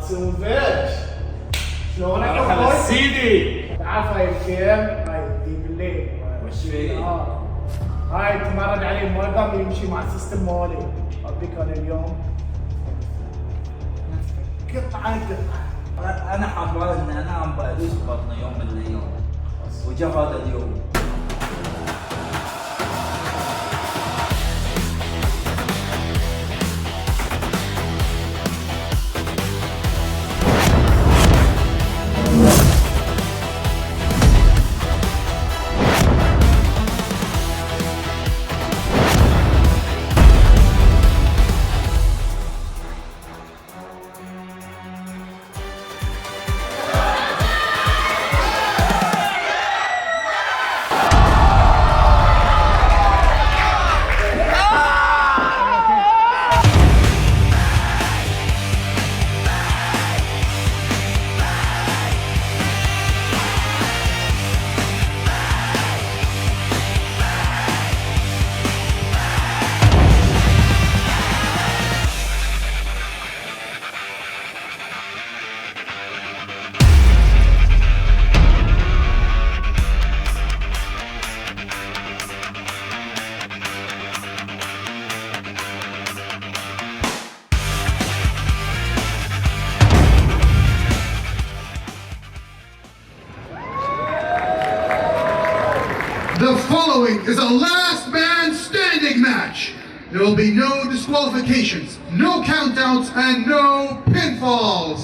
قاسم وفيش شلونك يا مرحبا اخوي؟ سيدي. تعال هاي الكيم هاي دي بالليل وش في؟ هاي تمرد عليه ما قام يمشي مع السيستم مالي ابيك انا اليوم قطعه انا حاط ان انا عم بدوس بطني يوم من الايام وجا هذا اليوم. The following is a last man standing match. There will be no disqualifications, no countouts, and no pinfalls.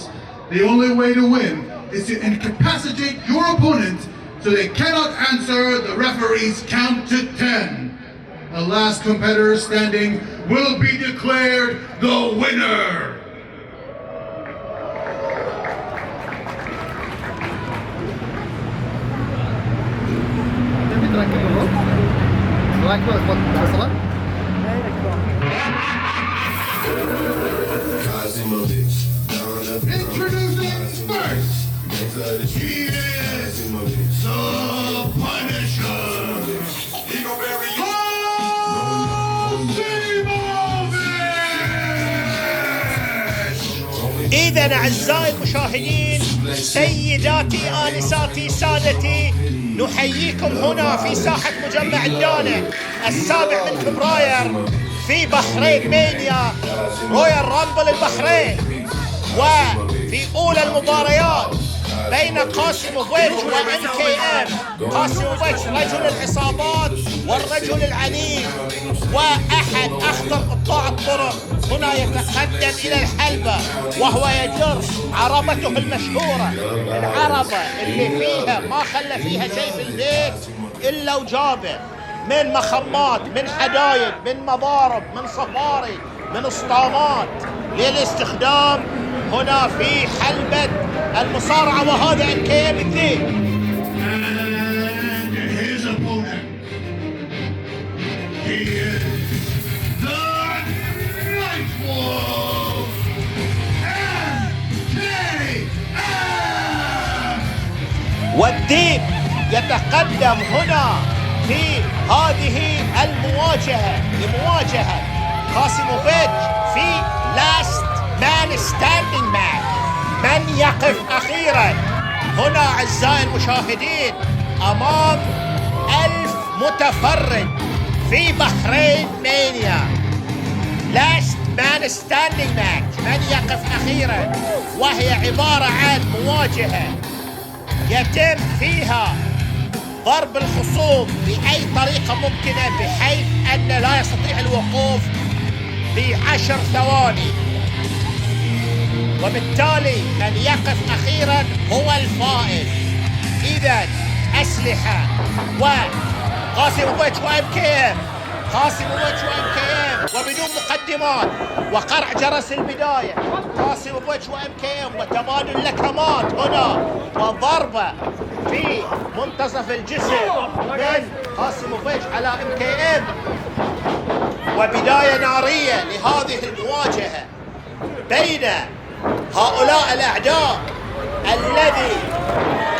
The only way to win is to incapacitate your opponent so they cannot answer the referee's count to 10. The last competitor standing will be declared the winner. Introducing first, he is the Punisher. إذا أعزائي المشاهدين، سيداتي آنساتي سادتي، نحييكم هنا في ساحة مجمع الدانة 7 فبراير في بحرين مانيا رويال رامبل البحرين. وفي أولى المباريات بين قاسم وفيج وام كي ام. قاسم وفيج رجل العصابات والرجل العنيف واحد اخطر قطاع الطرق، هنا يتقدم الى الحلبة وهو يجر عربته المشهورة، العربة اللي فيها ما خلى فيها شيء في البيت الا وجابه من مخمات، من حدايد، من مضارب، من صفاري، من اسطامات للاستخدام هنا في حلبة المصارعة. وهذا ام كي ام 2. And his opponent, he is the Nightwolf, MKM. والديب يتقدم هنا في هذه المواجهة لمواجهة قاسم وفيج في لاست مان ستاندينج مان، من يقف أخيرا هنا أعزائي المشاهدين أمام 1000 متفرج في بحرين مانيا. لاست مان ستاندينج ماتش، من يقف أخيرا، وهي عبارة عن مواجهة يتم فيها ضرب الخصوم بأي طريقة ممكنة بحيث أن لا يستطيع الوقوف ب10 ثواني، وبالتالي من يقف أخيرا هو الفائز. إذن أسلحة وقاسم وفيج وام كي ام، قاسم وفيج وام كي ام، وبدون مقدمات وقرع جرس البداية، قاسم وفيج وام كي ام، وتبادل لكمات هنا وضربة في منتصف الجسم من قاسم وفيج على ام كي ام، وبداية نارية لهذه المواجهة بين هؤلاء الأعداء الذي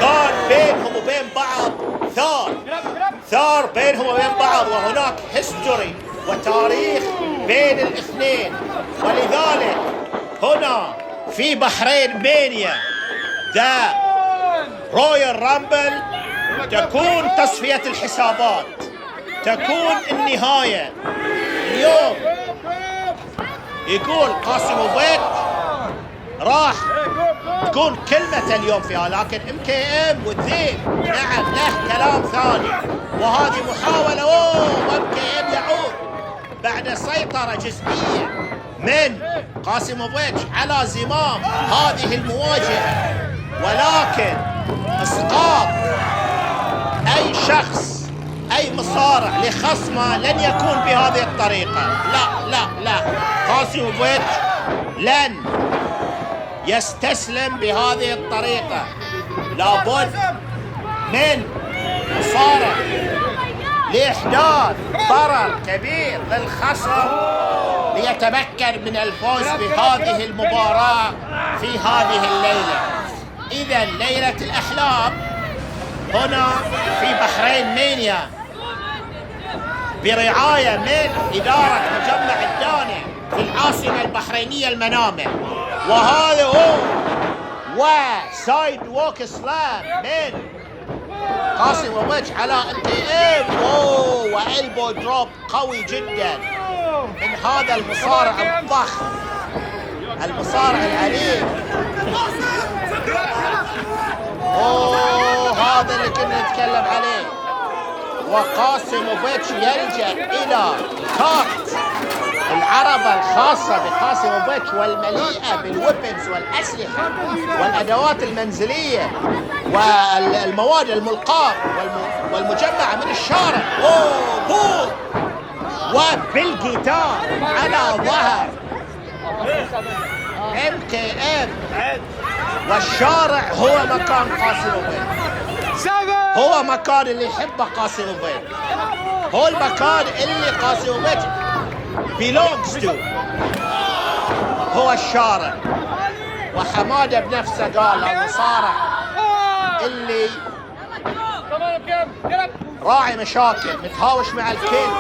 كان بينهم وبين بعض ثار بينهم وبين بعض، وهناك هيستوري وتاريخ بين الاثنين. ولذلك هنا في بحرين مانيا ذا رويال رامبل تكون تصفية الحسابات، تكون النهاية. اليوم يقول قاسموفيتش راح تكون كلمة اليوم فيها، لكن MKM والذيب نعم له كلام ثاني، وهذه محاولة MKM يعود بعد سيطرة جزئية من قاسموفيتش على زمام هذه المواجهة، ولكن اسقاط اي شخص اي مصارع لخصمه لن يكون بهذه الطريقة. لا لا لا، قاسموفيتش لن يستسلم بهذه الطريقة، لابد من مصارع لإحداث ضرر كبير للخصم ليتمكن من الفوز بهذه المباراة في هذه الليلة. إذا ليلة الأحلام هنا في بحرين مانيا برعاية من إدارة مجمع الدانة في العاصمة البحرينية المنامة، وهذا هو وسايد ووك سلام من قاسموفيتش على MKM، وإلبو دروب قوي جدا من هذا المصارع الضخم، المصارع العنيف. هذا اللي كنا نتكلم عليه. وقاسموفيتش يلجأ إلى كارت العربة الخاصة بقاسموفيتش والمليئة بالويبنز والأسلحة والأدوات المنزلية والمواد الملقاة والمجمعة من الشارع، وبالجيتار على ظهر MKM. والشارع هو مكان قاسموفيتش، هو مكان اللي يحبه قاسموفيتش، هو المكان اللي قاسموفيتش belongs to، هو الشارع. وحمادة بنفسه قال المصارع اللي راعي مشاكل متهاوش مع الكل.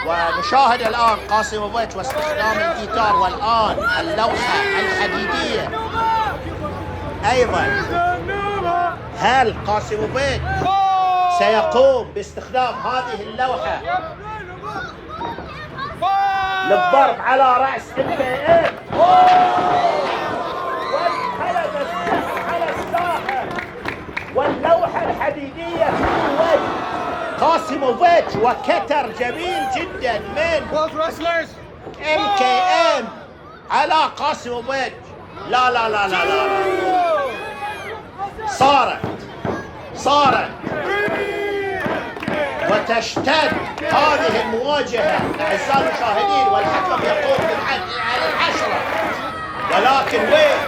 ونشاهد الآن قاسموفيتش واستخدام الجيتار، والآن اللوحة الحديدية أيضا. هل قاسموفيتش سيقوم باستخدام هذه اللوحة للضرب على رأس MKM؟ وانقلب السحر على الساحة واللوحة الحديدية في وجه قاسموفيتش، وكتر جميل جدا من MKM على قاسموفيتش. لا لا لا لا لا، صارت وتشتد هذه المواجهة أعزائي المشاهدين، والحكم يقوم بالعد على 10، ولكن وين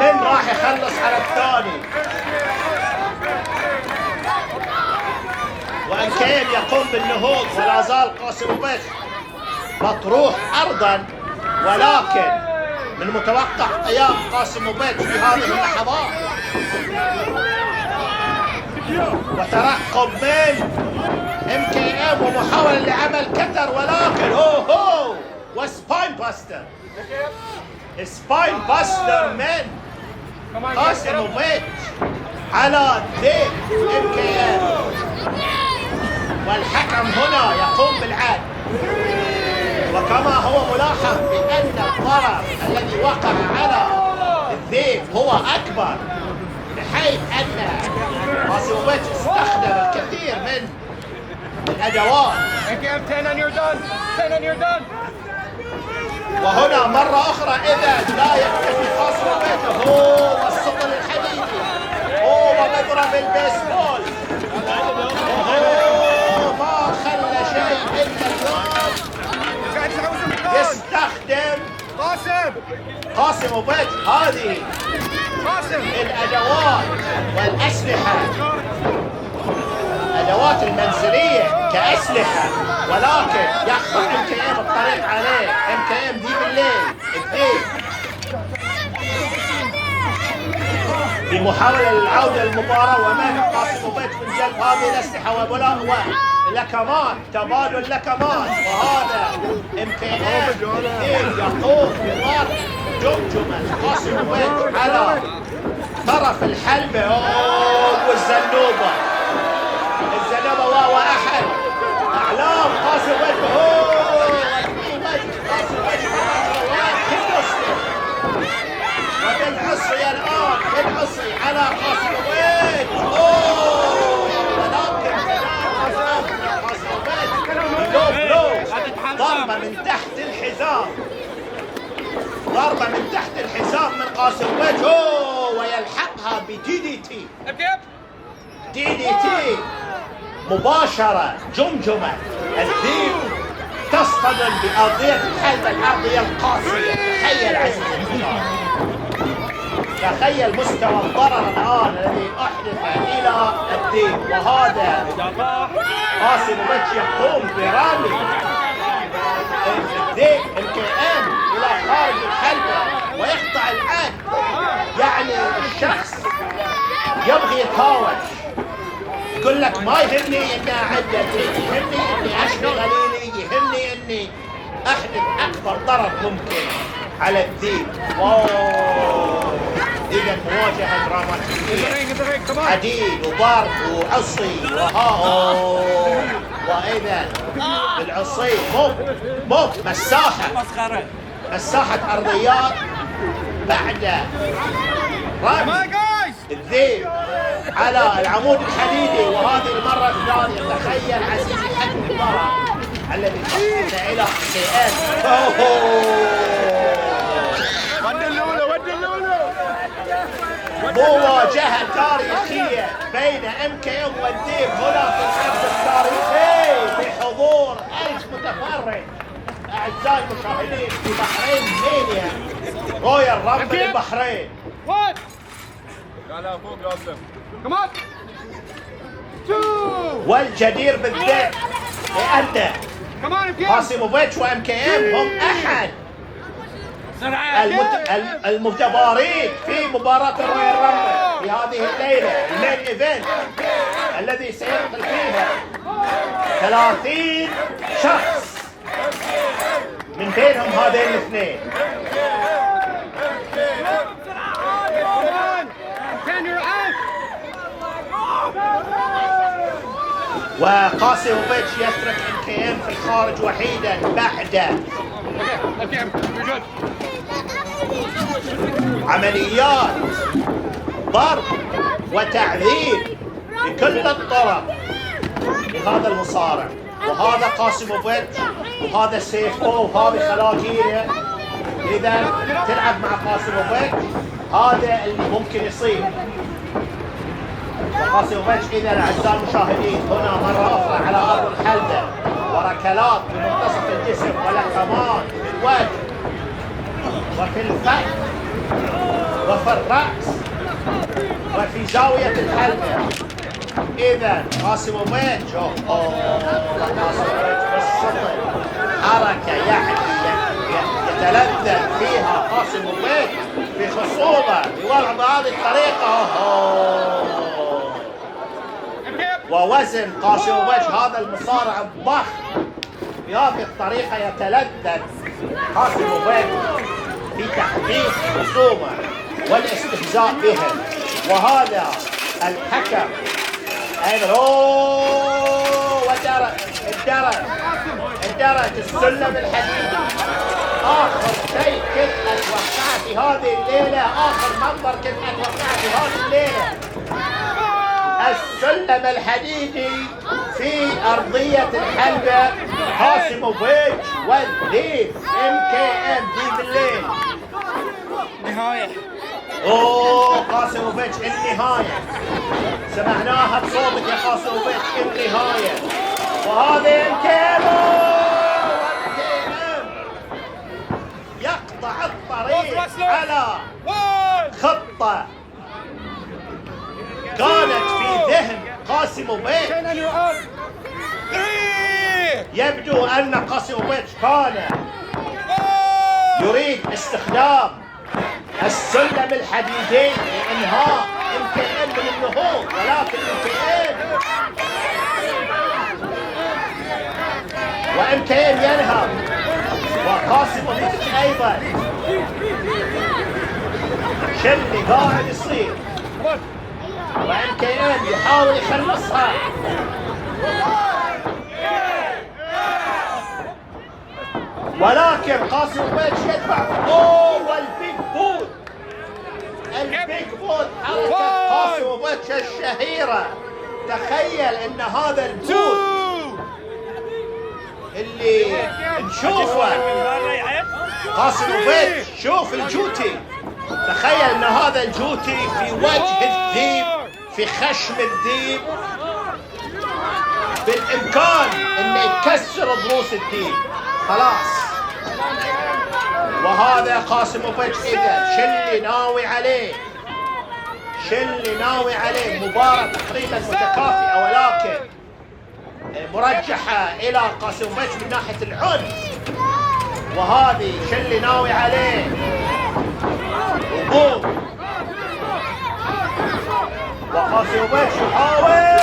من راح يخلص على الثاني؟ وMKM يقوم بالنهوض، ولا زال قاسموفيتش مطروح أرضا، ولكن من متوقع قيام قاسموفيتش في هذه اللحظات وترقب من MKM ومحاولة لعمل كتر، ولكن وسباين باستر من قاسموفيتش على ذيب MKM. والحكم هنا يقوم بالعدل، وكما هو ملاحظ بأن الضرر الذي وقع على الذيب هو أكبر، بحيث أن قاسموفيتش استخدم الكثير من الأدوات. وهنا مرة أخرى إذا لا يكتفي قاسموفيتش والسطل الحديدي ومضرب البيسبول، ما خلى شيء إلا يستخدم قاسموفيتش هذه الأدوات والأسلحة، الأدوات المنزلية كأسلحة، ولكن يخطئ MKM الطريق عليه. MKM دي بالليل الدين في محاولة للعودة للمباراة، ومنع قاسموفيتش من جلب هذه الأسلحة ولكمات، تبادل لكمات، وهذا MKM يقوم بضرب جمجمة قاسم وبيج على طرف الحلبة. والزنوبة وهو أحد أعلام قاسم وبيج. قاسم وبيج وبالعصي الآن بالعصي على قاسم وبيج. ولكن قاسم وبيج ضربة من تحت الحزام، ضربة من تحت الحزام من قاسم وبيج. ويلحقها بدي دي تي. دي دي تي مباشرة. جمجمة الذيب تصطدم بأرضية الحلبة الأرضية القاسية. تخيل عزيزي المشاهد، تخيل مستوى الضرر الآن الذي أحدث إلى الذيب. وهذا قاسم وبيج يقوم برمي الذيب MKM إلى خارج الحلبة ويقطع العد. يعني الشخص يبغي يتهاوش، يقول لك ما يهمني اني اعد الذيب، يهمني اني اشفي غليلي، يهمني اني احدث اكبر ضرر ممكن على الذيب. إذا مواجهة دراماتيكية، حديد وضرب وعصي وإذا العصي مو مساحة أرضيات بعد رمي الذيب على العمود الحديدي. وهذه المرة الثانية. تخيل عزيزي حجم الضرر الذي تصل إلى MKM. مواجهة تاريخية بين MKM والذيب هنا في الحرب التاريخي بحضور 1000 متفرج. أعزائي المشاهدين في بحرين مانيا، رويال رامبل البحرين. والجدير بالذكر لأن قاسم وبيج وMKM هم أحد المتبارين في مباراة الرويال رامبل في هذه الليلة، المين ايفنت الذي سينقل فيها 30 شخص من بينهم هذين الاثنين. وقاسم وبيج يترك MKM في الخارج وحيدا بعد عمليات ضرب وتعذيب بكل الطرق لهذا المصارع. وهذا قاسم وبيج وهذا سيفه وهذه خلاجيره. إذا تلعب مع قاسم وبيج هذا اللي ممكن يصير. قاسم وبيج إذا أعزائي المشاهدين هنا مرة أخرى على أرض الحلبة، وركلات بمنتصف الجسم ولكمان في الوجه وفي الفك وفي الرأس وفي زاوية الحلبة. إذا قاسم وبيج قاسم وبيج بالسطر حركة يعني يتلذذ فيها قاسم وبيج في خصوبة بوضع بهذه الطريقة. ووزن قاسم وبيج هذا المصارع الضخم بهذه الطريقة يتلذذ قاسم وبيج في تحقيق الخصومة والاستهزاء بهم. وهذا الحكم أيضا الدرج السلم الحديدي. آخر شيء كنت أتوقع في هذه الليلة، آخر منظر كنت أتوقع في هذه الليلة، السلم الحديدي في أرضية الحلبة. قاسم وبيج والذيب MKM ذيب الليل. نهاية. قاسم وبيج النهاية، سمعناها بصوتك يا قاسم وبيج النهاية. وهذا MKM يقطع الطريق على خطة كانت في ذهن قاسم وبيج. يبدو أن قاسم وبيج كان يريد استخدام السلم الحديدي لإنهاء MKM من النهوض، ولكن MKM ينهض وقاسم وبيج أيضا. شو اللي قاعد يصير؟ وام كي ام يحاول يخلصها، ولكن قاسم وبيتش يدفع. اوه البيج بوت، البيج بوت، حركة قاسم وبيتش الشهيرة. تخيل ان هذا البوت اللي نشوفه قاسم وبيتش، شوف الجوتي، تخيل ان هذا الجوتي في وجه الذيب، في خشم الذيب، بالامكان انه يكسر ضروس الذيب خلاص. وهذا قاسم وبيتش اذا شو اللي ناوي عليه؟ شو اللي ناوي عليه؟ مباراة تقريبا متكافئة ولكن مرجحة الى قاسم وبيتش من ناحية العنف. وهذه شو اللي ناوي عليه؟ وبوم، وقاسم وبيتش يحاول،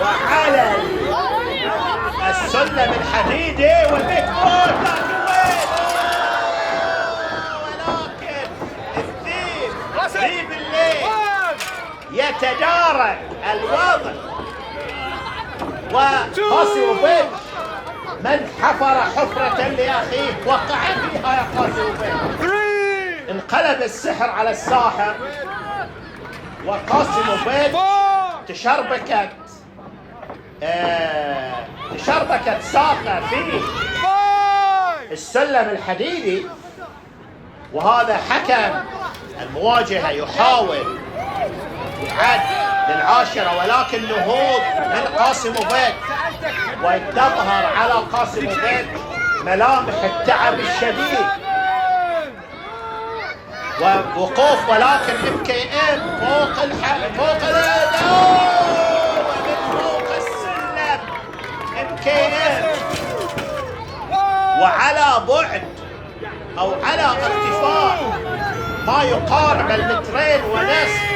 وعلى السلم الحديدي والبيك بوت، ولكن الذيب، ذيب الليل يتدارك الوضع. وقاسم وبيتش من حفر حفرة لأخيه وقع فيها يا قاسم وبيتش. انقلب السحر على الساحر، وقاسم وبيتش تشربكت ساقه في السلم الحديدي. وهذا حكم المواجهة يحاول يعد للعاشرة، ولكن نهوض من قاسم وبيتش، وتظهر على قاسم وبيتش ملامح التعب الشديد ووقوف. ولكن ام كي ام فوق فوق ومن فوق السلم ام كي ام، وعلى بعد او على ارتفاع ما يقارب 2 متر ونصف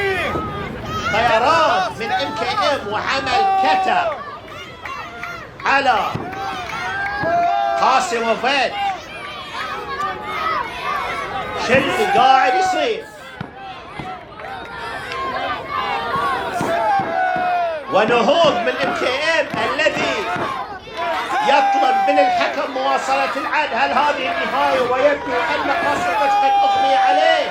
طيران من ام كي ام، وعمل كتر على قاسم وبيتش. شو اللي قاعد يصير؟ ونهوض من ام كي ام الذي يطلب من الحكم مواصلة العد. هل هذه النهاية؟ ويبدو ان قاسم وبيتش قد اغمي عليه.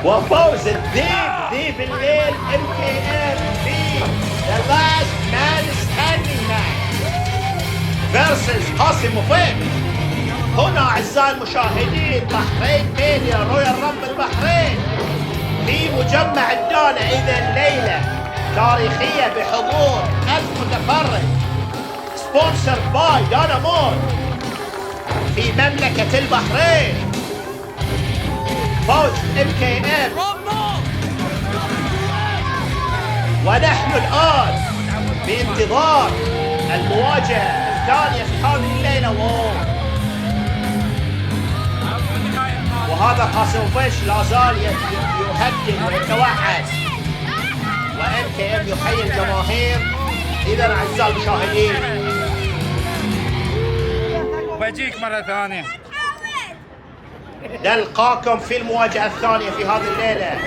وفوز الذيب، ذيب الليل ام كي ام في ذا لاست مان ستاندينج ماتش فيرسز قاسم وبيتش. هنا اعزائي المشاهدين بحرين ميديا رويال رامبل البحرين في مجمع الدانا. اذا الليله تاريخيه بحضور 1000 متفرج، سبونسر باي دانا مول في مملكه البحرين. فوز ام كي ام، ونحن الان بانتظار المواجهه الثانيه في هذه الليله. وهذا قاسم وبيتش لا زال يهدد ويتوعد، وام كي ام يحيي الجماهير. اذا اعزائي المشاهدين بجيك مرة ثانية، نلقاكم في المواجهة الثانية في هذه الليلة.